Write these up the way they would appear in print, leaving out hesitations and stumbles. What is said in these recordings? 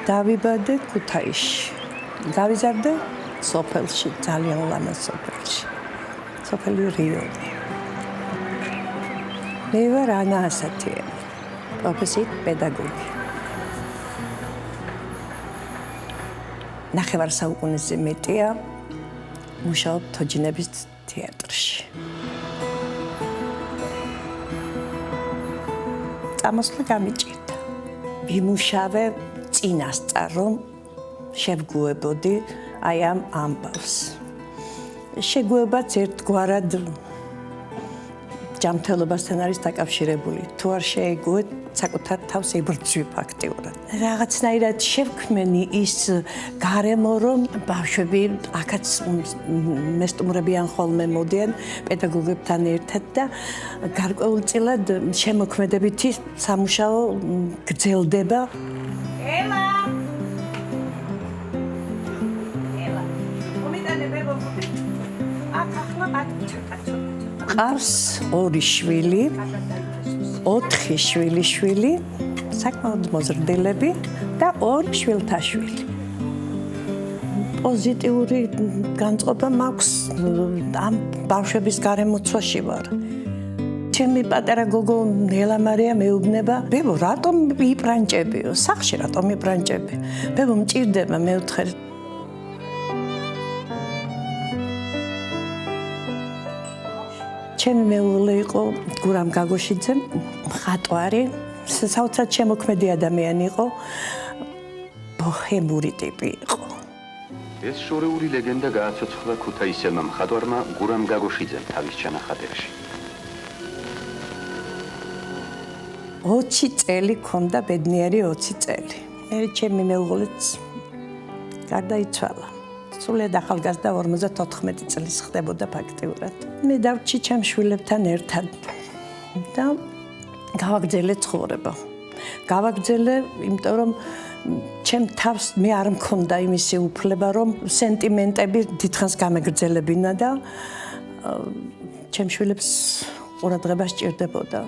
დავიბადე ქუთაისში. გავიზარდე სოფელში, ძალიან ლამაზ სოფელში. სოფელი რიონი. მე ვარ ანა ასათიანი, პროფესიით პედაგოგი. ნახევარ საუკუნეზე მეტია მუშაობ თოჯინების თეატრში. წამოსვლა გამიჭირდა. ვიმუშავე წინასწარ, რომ შევგუებოდი აი ამ ამბავს. შეგუებაც ერთგვარად ჯანმრთელობასთან არის დაკავშირებული. თუ არ შეეგუეთ, საკუთარ თავს ებრძვი ფაქტიურად. რაღაცნაირად შევქმენი ის გარემო, რომ ბავშვები აქაც მესტუმრებიან ხოლმე მოდიან პედაგოგებთან ერთად და გარკვეულწილად შემოქმედებითი სამუშაო გრძელდება. ელა! ყავს 2 შვილი, 4 შვილიშვილი, საკმაოდ მოზრდილები და 2 შვილთაშვილი. პოზიტიური განწყობა მაქვს ამ ბავშვების გარემოცვაში ვარ. ჩემი პატარა გოგო ნელა მარია მეუბნება, ბებო, რატომ იპრანჭებიო? სახლში რატომ იპრანჭები? ბებო, მჭირდება მეუთხარ. ჩემი მეუღლე იყო გურამ გაგოშიძე, მხატვარი, საოცრად შემოქმედი ადამიანი იყო, ბოჰემური ტიპი იყო. ეს შორეული ლეგენდა გააცოცხლა ქუთაისელმა მხატვარმა გურამ გაგოშიძემ თავის ჩანახატებში. 20 წელი ქონდა ბედნიერი 20 წელი. მე ჩემი მეუღლეც გარდაიცვალა. სულად ახალგაზრდა 54 წლის ხდებოდა ფაქტიურად. მე დავჭი ჩემ შვილებთან ერთად და გავაგრძელე ცხოვრება. გავაგრძელე, იმიტომ რომ ჩემ თავს მე არ მქონდა იმისი უფლება, რომ სენტიმენტები დიდხანს გამეგრძელებინა და ჩემ შვილებს ყურადღება სჭირდებოდა.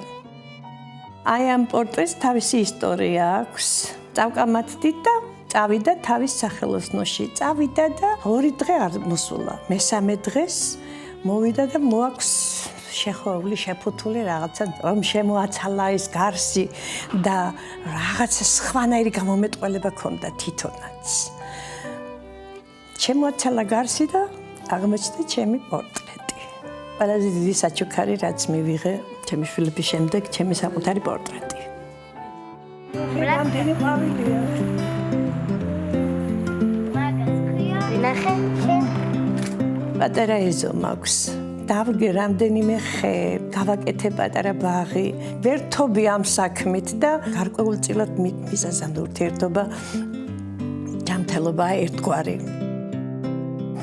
აი ამ პორტრეტს თავისი ისტორია აქვს. წავკამათდი და წავიდა თავის სახელოსნოში. წავიდა და 2 დღე არ მოსულა. მესამე დღეს მოვიდა და მოაქვს შეხოვული, შეფუთული რაღაცა, რომ შემოაცალა ის გარსი და რაღაცა სხვანაირი გამომეტყველება ქონდა თვითონაც. შემოაცალა გარსი და აღმოჩნდა ჩემი პორტრეტი. ყველაზე დიდი საჩუქარი, რაც მივიღე ჩემი შვილების შემდეგ, ჩემი საკუთარი პორტრეტი. რამდენი ყვავილია? პატარა ეზო მაქვს. დავგე რამდენიმე ხე, გავაკეთე პატარა ბაღი. ვერთობი ამ საქმით და გარკვეულწილად მიზეზამდე ურთიერთობა ჯანმრთელობა ერთგვარი.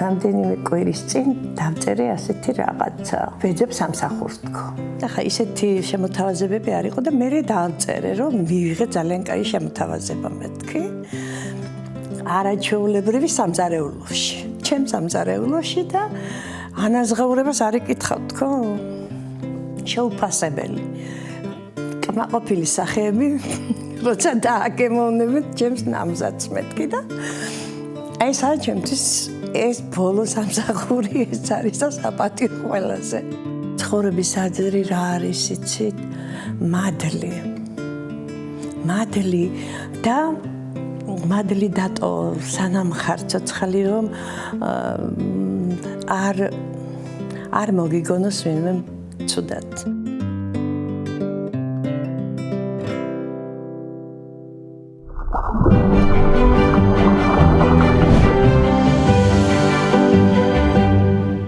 რამდენიმე კვირის წინ დავწერე ასეთი რაღაცა. ვეძებ სამსახურს თქო. ახლა ისეთი შემოთავაზებები არ იყო და მე დავწერე, რომ მივიღე ძალიან კაი შემოთავაზება მეთქი. არაჩვეულებრივი სამზარეულოში. ჩემ სამზარეულოში და ანაზღაურებას არ იკითხავ თქო. შეუფასებელი. კმაყოფილი სახეები, როცა დააგემოვნებთ ჩემს ნამზადს მეთქი და აი ეს არის ჩემთვის ეს ბოლო სამსახური, ეს არის და საპატიო ყველაზე. ცხოვრების აზრი რა არის, იცით? მადლი. მადლი და მადლი დატო სანამ ხარ ცოცხალი, რომ არ მოგიგონოს ვინმე ცუდად.